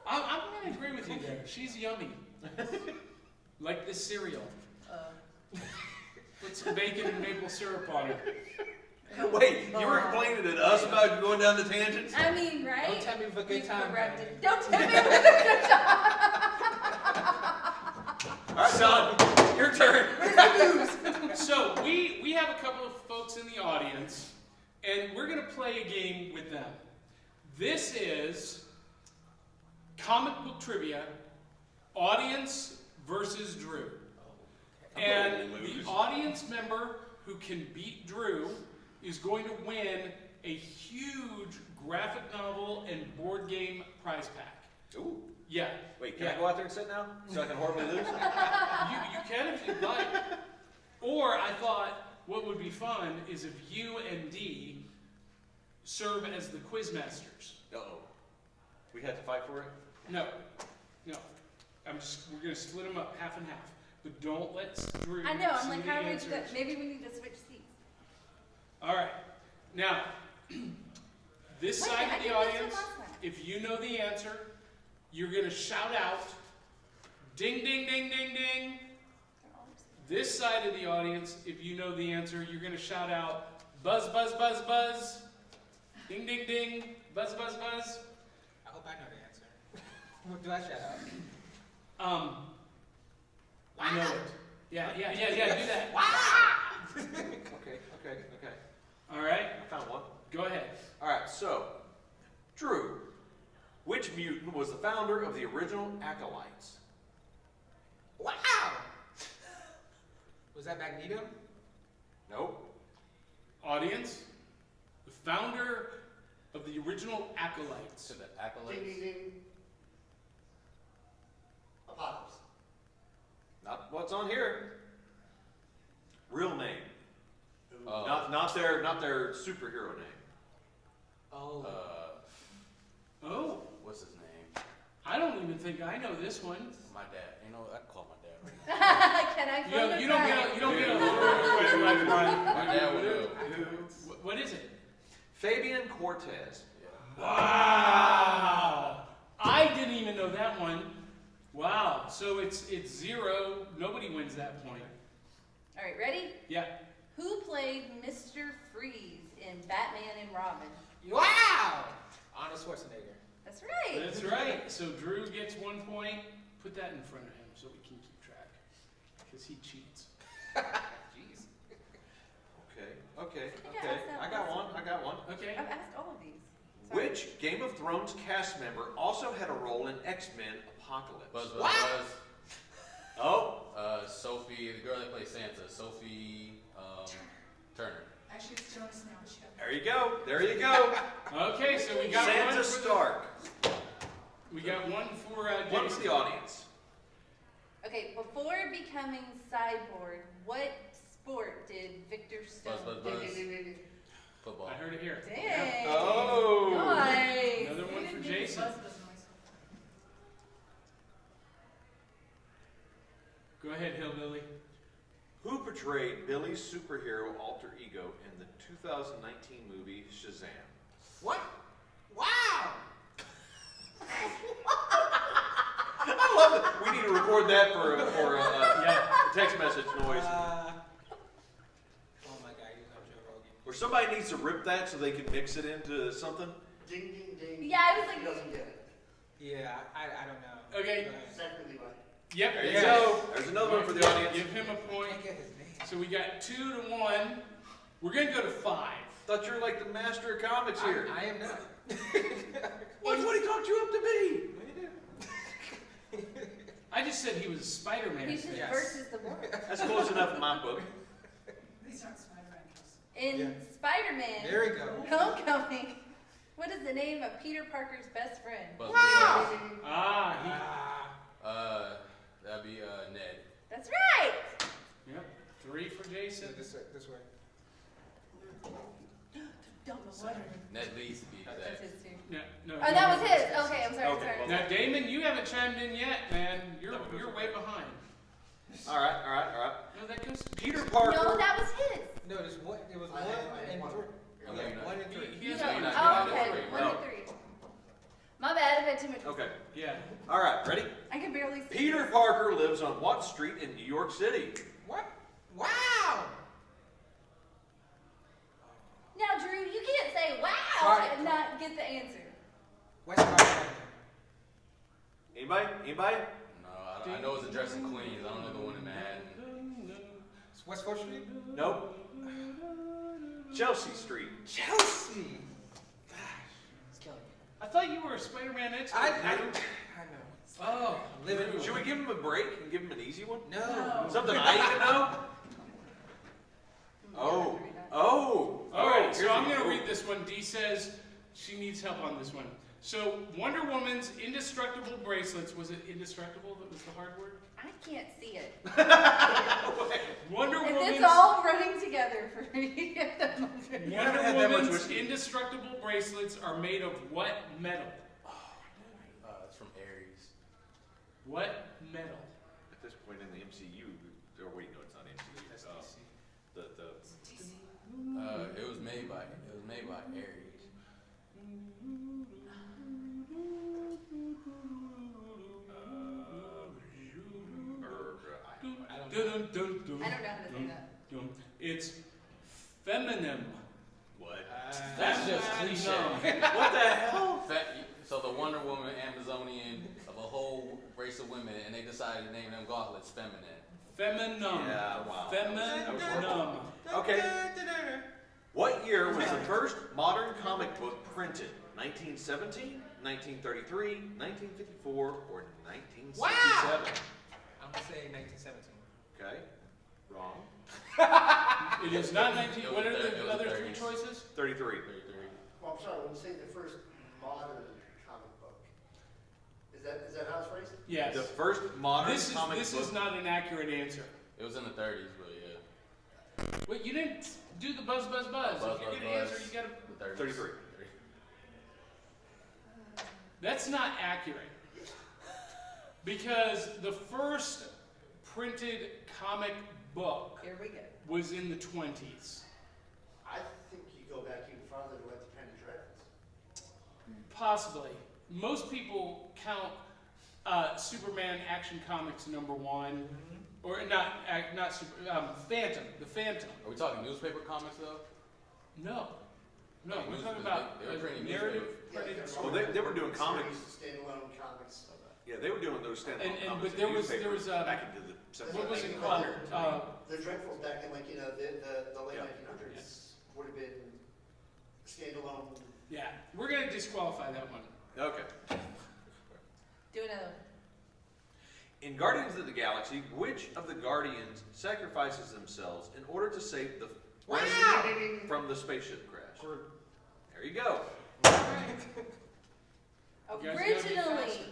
I'm gonna agree with you there. She's yummy, like this cereal. Put some bacon and maple syrup on it. Wait, you were complaining to us about going down the tangents? I mean, right? Don't tell me with a good time. Don't tell me with a good time. All right, John, your turn. So we have a couple of folks in the audience, and we're gonna play a game with them. This is comic book trivia, audience versus Drew. And the audience member who can beat Drew is going to win a huge graphic novel and board game prize pack. Ooh. Yeah. Wait, can I go out there and sit now? So I can horribly lose? You can if you'd like. Or I thought what would be fun is if you and Dee serve as the quiz masters. Uh-oh. We had to fight for it? No. We're gonna split them up half and half. But don't let Drew I know. I'm see like, the how do we do answers. that? Maybe we need to switch seats. All right. Now, this Wait, side I of did the this audience, one last time. if you know the answer, you're going to shout out, ding, ding, ding, ding, ding. This side of the audience, if you know the answer, you're going to shout out, buzz, buzz, buzz, buzz. Ding, ding, ding. Buzz, buzz, buzz. I hope I know the answer. What do I shout out? I know it. Yeah, do that. Okay. All right. I found one. Go ahead. All right, so, Drew, which mutant was the founder of the original Acolytes? Wow! Was that Magneto? Nope. Audience, the founder of the original Acolytes. To the Acolytes. Ding, ding, ding. Apocalypse. Not what's on here. Real name. Oh. Not their superhero name. Oh. Oh, What's his name? I don't even think I know this one. My dad. You know, I can call my dad right Can I You phone don't a get friend? a lifeline. now. My dad would know. What is it? Fabian Cortez. Wow! I didn't even know that one. Wow. So it's 0. Nobody wins that point. All right, ready? Yeah. Who played Mr. Freeze in Batman and Robin? Wow! Arnold Schwarzenegger. That's right. That's right. So Drew gets 1 point. Put that in front of him so we can keep track. Because he cheats. Jeez. Okay. Yeah, I got one. Okay. I've asked all of these. Sorry. Which Game of Thrones cast member also had a role in X-Men Apocalypse? Buzz. Oh. Sophie, the girl that plays Santa, Sophie Turner. Actually, it's Jonas now. She got There you go. Okay, so we got Sansa one Stark. We got one for One for Jason. the audience. Okay, before becoming Cyborg, what sport did Victor Stone Buzz. do? Football. I heard it here. Dang. Oh. Nice. Another one for Jason. Go ahead, Hillbilly. Who portrayed Billy's superhero alter ego in the 2019 movie Shazam? What? Wow! to record that for a text message noise. Oh my God, you know Joe Rogan. Or somebody needs to rip that so they can mix it into something. Ding, ding, ding. Yeah, I was like- He doesn't get it. Yeah, I don't know. Okay. Go ahead. Exactly Levi. Yep. There you Yeah. go. There's another one for the audience. Give him a I point. can't get his name. So we got 2-1. We're gonna go to 5. Thought you were like the master of comics here. I am not. What's what he talked you up to be? I just said he was a Spider-Man. He's just Yes. versus the world. That's close enough in my book. These aren't Spider-Man costumes. In Yeah. Spider-Man There we go. Homecoming, what is the name of Peter Parker's best friend? Buzz that'd be Ned. That's right! Yep. 3 for Jason. This way. Don't know what. Ned Leeds to be That's exact. his too. No, no. Oh, that was his. Okay, I'm sorry. Okay, sorry. well- Now, Damon, you haven't chimed in yet, man. You're way behind. All right. No, that goes to Peter Jason. Parker. No, that was his. No, there's one. There was I one had and one. three. No, Yeah, you're not. 1 and 3. He You has got one. one. not Oh, getting okay. it. 1 No. and 3. My bad. I've had too much. Okay. Yeah. All right. Ready? I can barely see. Peter Parker lives on what street in New York City? What? Wow! Now, Drew, you can't say wow Sorry. and not get the answer. West Carolina. Anybody? No, I know it's addressed in Queens. I don't know the one in Manhattan. It's West 4th Street? Nope. Chelsea Street. Chelsea! Gosh, it's killing me. I thought you were a Spider-Man expert. I dude. know. Oh, Living. Should we give him a break and give him an easy one? No. Something I even know? Oh. All right, so here's I'm a- going to read this one. Dee says she needs help on this one. So Wonder Woman's indestructible bracelets, was it indestructible that was the hard word? I can't see it. Wonder And Woman's, it's all running together for me at the moment. haven't Wonder had that much Woman's whiskey. indestructible bracelets are made of what metal? It's from Aries. What metal? At this point in the MCU, or wait, no, it's not MCU. That's Uh, DC. It was made by Aries. Dun, dun, dun, I don't know how to say that. dun. It's feminine. What? That's just cliche. What the hell? So the Wonder Woman Amazonian of a whole race of women, and they decided to name them gauntlets feminine. Feminine. Yeah, wow. Feminine. Okay. What year was the first modern comic book printed? 1917, 1933, 1954, or 1967? Wow! I'm going to say 1917. Okay. Wrong. It is not 19. It was What are thir- it the was other 3 30s. choices? 33. 33. Well, I'm sorry, when you say the first modern comic book, is that how it's phrased? Yes. The first modern This comic is book. not an accurate answer. It was in the 30s, but yeah. Wait, you didn't do the buzz. Buzz, If buzz, you're gonna answer, buzz. you gotta. The 30s. 33. That's not accurate. Because the first printed comic book Here we go. was in the 20s. I think you go back even farther to what the Penny Dragons. Possibly. Most people count Superman Action Comics #1, or not Super, Phantom, the Phantom. Are we talking newspaper comics though? No, Like we're news- talking about they were printing narrative newspaper. printed. Well, they were doing comics. Standalone comics. Yeah, they were doing those standalone And- comics but in there was- newspapers there was, back into the 70s. What was it called? The Dreadfuls back in the late Yeah. 1900s would have been standalone. Yeah, we're gonna disqualify that one. Okay. Do another. In Guardians of the Galaxy, which of the Guardians sacrifices themselves in order to save the president from the spaceship crash? There you go. You guys gotta be Originally, faster.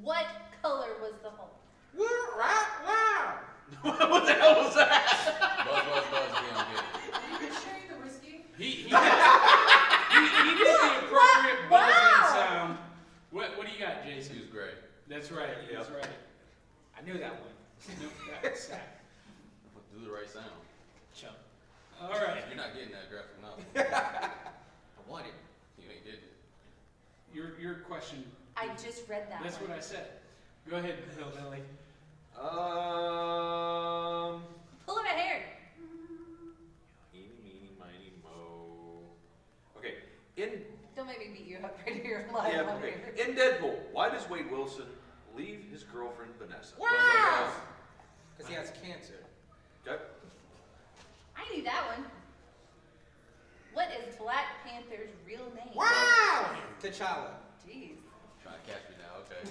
what color was the Hulk? Wow! What the hell was that? Buzz, we don't get it. Are you sharing the whiskey? He did the appropriate buzzing sound. What do you got, He Jason? was great. That's right. That's right. I knew that one. Nope, that was sack. Do the right sound. Chump. All right. You're not getting that graphic novel. I want it. You ain't getting it. Your question. I just read that That's one. what I said. Go ahead, Hillbilly. Pulling a hair. Eeny, meeny, miny, mo. Okay, in Don't make me beat you up right here live yeah, on okay. here. In Deadpool, why does Wade Wilson leave his girlfriend Vanessa? Wow! Because he has cancer. Okay. I knew that one. What is Black Panther's real name? Wow! T'Challa. Jeez. Trying to catch me now, okay.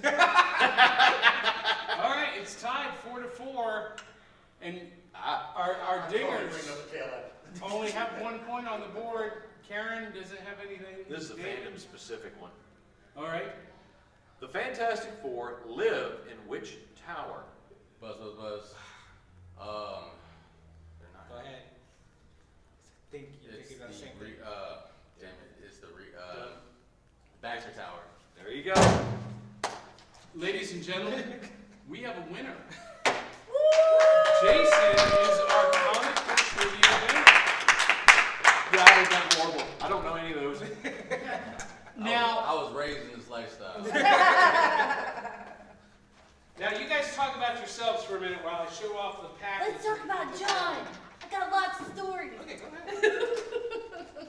All right, it's tied 4-4, and our dingers only have 1 point on the board. Karen doesn't have anything. This is a fandom specific one. All right. The Fantastic Four live in which tower? Buzz, buzz, buzz. They're not. Go ahead. Think you're It's thinking about the same the thing. damn it, it's the Baxter Tower. There you go. Ladies and gentlemen, we have a winner. Jason is our comic book trivia winner. Yeah, I think that's horrible. I don't know any of those. Now, I was raised in this lifestyle. now you guys talk about yourselves for a minute while I show off the package. Let's talk about John. I got lots of stories. Okay, go ahead.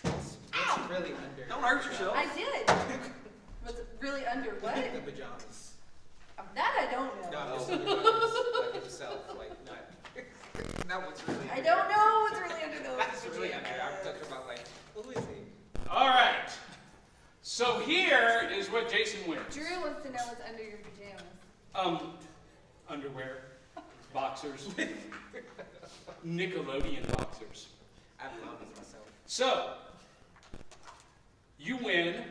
What's really under? Don't hurt yourself. I did. Was it really under what? The pajamas. That I don't know. No, I'm just talking about like himself, like not what's really. I don't know what's really under those. What's really under? I'm talking about like who is he? All right. So here is what Jason wins. Drew wants to know what's under your pajamas. Underwear, boxers, Nickelodeon boxers. I have llamas myself. So you win.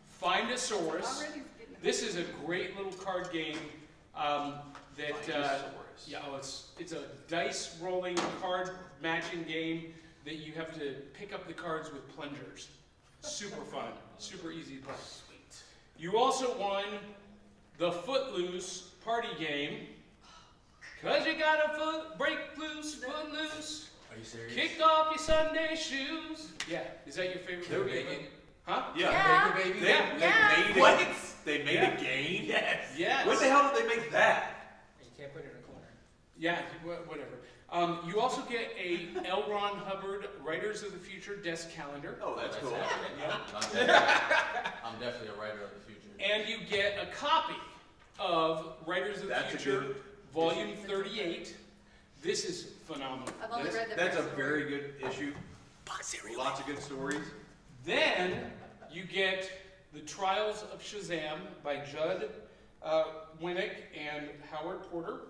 Find a source. Already getting This is a great little card game that yeah, oh, it's a dice rolling card matching game that you have to pick up the cards with plungers. Super fun, super easy to play. Sweet. You also won the Footloose party game. Cause you got a break loose, foot loose. Are you serious? Kicked off your Sunday shoes. Yeah, is that your favorite They're game? baking. Huh? Yeah. Baker baby. They, Yeah. they made it. What? They made Yeah. a game? Yes. Yes. When the hell did they make that? You can't put it in a corner. Yeah, whatever. You also get a L. Ron Hubbard Writers of the Future desk calendar. Oh, that's cool. I'm definitely a writer of the future. And you get a copy of Writers of the That's a Future, good Volume 38. This is phenomenal. I've only read the That's a first very story. good issue. Lots of good stories. Then you get The Trials of Shazam by Judd Winnick and Howard Porter.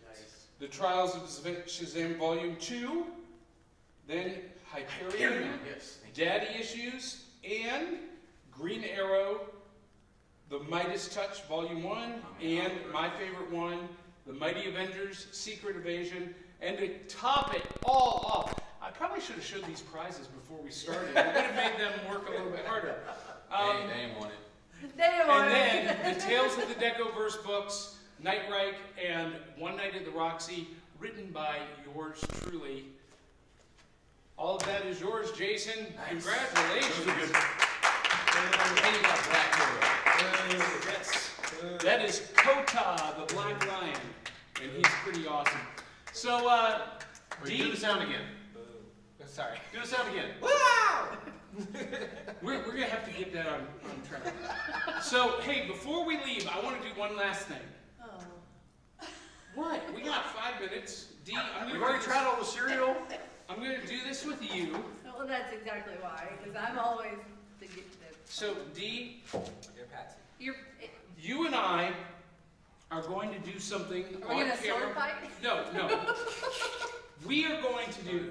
Nice. The Trials of Shazam Volume 2. Then Hyperion, Yes. Daddy Issues, and Green Arrow, The Midas Touch Volume 1, and my favorite one, The Mighty Avengers, Secret Invasion, and to top it all off, I probably should have showed these prizes before we started. It would have made them work a little bit harder. They ain't want it. They don't want And it. then the Tales of the Decoverse books, Nightreich and One Night at the Roxy, written by yours truly. All of that is yours, Jason. Congratulations. Those are good. And you got Black Hero. Yes. That is Kota, the Black Lion, and he's pretty awesome. So, Wait, do the sound again. Sorry. Do the sound again. Wow! we're going to have to get that on track. So, hey, before we leave, I want to do one last thing. Oh. What? We got 5 minutes. D, We've already tried all the cereal. I'm going to do this with you. Well, that's exactly why, because I'm always the So, D, You're Patsy. You're. you and I are going to do something Are we on gonna sword camera. fight? No. We are going to do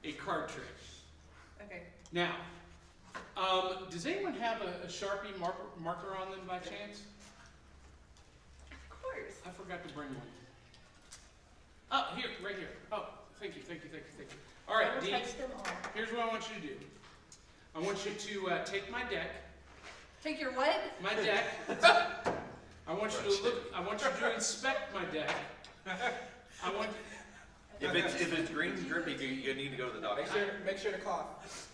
a card trick. Okay. Now, does anyone have a Sharpie marker on them by chance? Of course. I forgot to bring one. Oh, here, right here. Oh, thank you. All right, Never D, touch them all. here's what I want you to do. I want you to take my deck. Take your what? My deck. I want you to look. I want you to inspect my deck. I want. If it's green and drippy, you need to go to the doctor. Make sure to cough.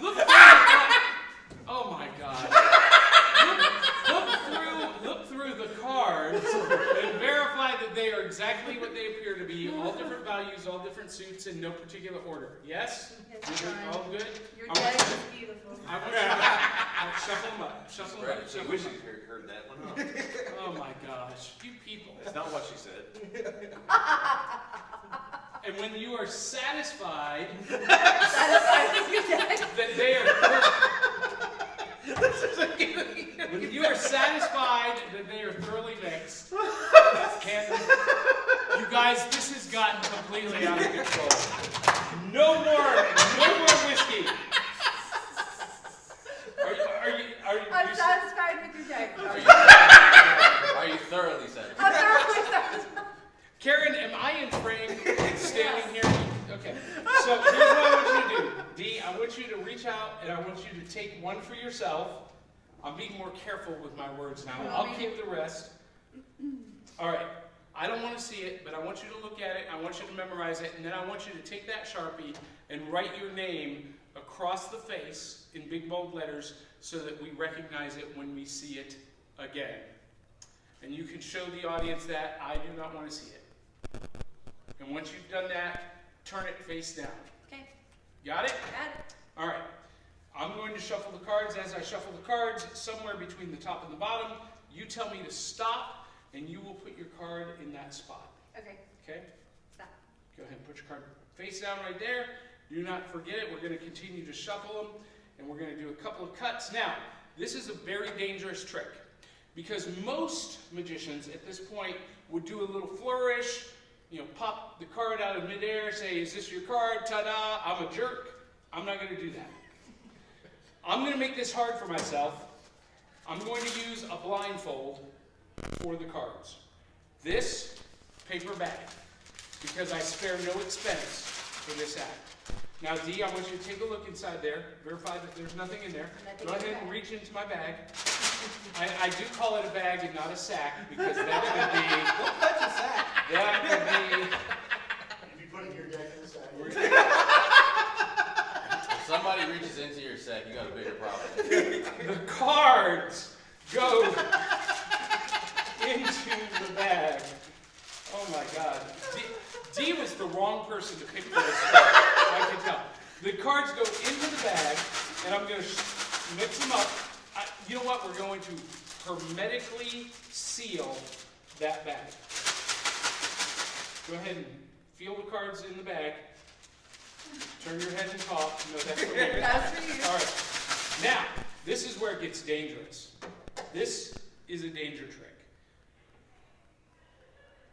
Look for exactly what they appear to be, all different values, all different suits, in no particular order. Yes? Yes, You're fine. all good? Your I deck want is beautiful. I want you to shuffle them up. Shuffle them up. I Shuffle wish them you heard that one. up. Oh my gosh. You people. That's not what she said. And when you are satisfied Satisfied with your deck. that they are when you are satisfied that they are thoroughly mixed, and you guys, this has gotten completely out of control. No more whiskey. I'm satisfied with your deck. Are you thoroughly satisfied? I'm thoroughly satisfied. Karen, am I in frame standing here? Okay. So here's what I want you to do. Dee, I want you to reach out and I want you to take one for yourself. I'm being more careful with my words now. I'll keep the rest. All right. I don't want to see it, but I want you to look at it. I want you to memorize it. And then I want you to take that Sharpie and write your name across the face in big bold letters so that we recognize it when we see it again. And you can show the audience that I do not want to see it. And once you've done that, turn it face down. Okay. Got it? Got it. All right. I'm going to shuffle the cards. As I shuffle the cards, somewhere between the top and the bottom, you tell me to stop, and you will put your card in that spot. Okay. Okay? Stop. Go ahead and put your card face down right there. Do not forget it. We're going to continue to shuffle them, and we're going to do a couple of cuts. Now, this is a very dangerous trick, because most magicians at this point would do a little flourish, pop the card out of midair, say, is this your card? Ta-da, I'm a jerk. I'm not going to do that. I'm going to make this hard for myself. I'm going to use a blindfold for the cards. This paper bag, because I spare no expense for this act. Now, Dee, I want you to take a look inside there, verify that there's nothing in there. Go ahead and reach into my bag. I do call it a bag and not a sack, because that could be... Don't touch a sack. That could be... If you put your deck in the sack. If somebody reaches into your sack, you got a bigger problem. The cards go into the bag. Oh my God. Dee was the wrong person to pick for this card. I can tell. The cards go into the bag, and I'm going to mix them up. You know what? We're going to hermetically seal that bag. Go ahead and feel the cards in the bag. Turn your head and talk. No, that's for you. That's for you. All right. Now, this is where it gets dangerous. This is a danger trick.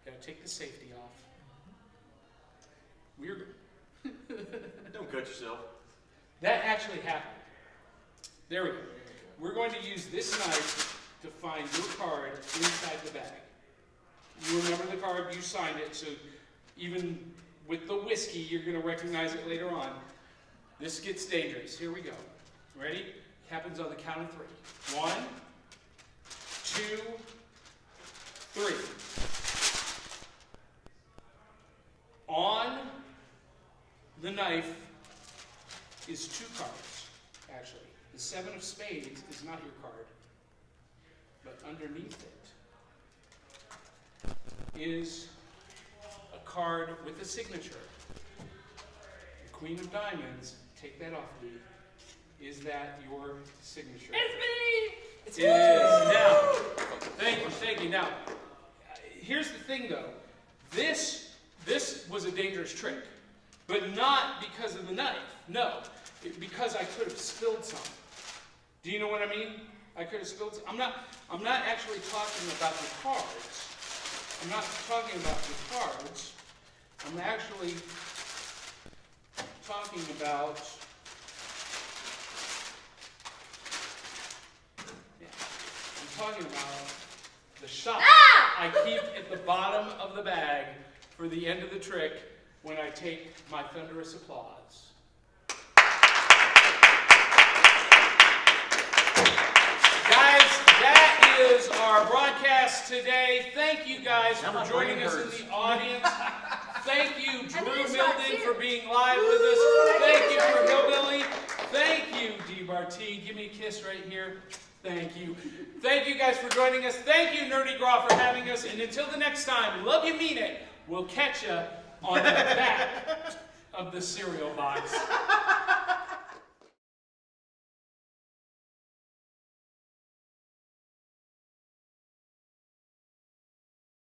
Gotta take the safety off. Don't cut yourself. That actually happened. There we go. We're going to use this knife to find your card inside the bag. You remember the card, you signed it, so even with the whiskey, you're going to recognize it later on. This gets dangerous. Here we go. Ready? It happens on the count of 3. 1, 2, 3. On the knife is 2 cards, actually. The 7 of spades is not your card, but underneath it is a card with a signature. The Queen of Diamonds, take that off me. Is that your signature? It's me! It is. Now, thank you. Now, here's the thing though. This was a dangerous trick, but not because of the knife. No, because I could have spilled some. Do you know what I mean? I could have spilled some. I'm not actually talking about the cards. I'm not talking about the cards. I'm actually talking about the shot I keep at the bottom of the bag for the end of the trick when I take my thunderous applause. Guys, that is our broadcast today. Thank you guys for joining us in the audience. Thank you, Drew Milden, for being live with us. Thank you for Hillbilly. Thank you, Bartee. Give me a kiss right here. Thank you. Thank you guys for joining us. Thank you, Nerdi Gras, for having us. And until the next time, love you, mean it. We'll catch you on the back of the cereal box.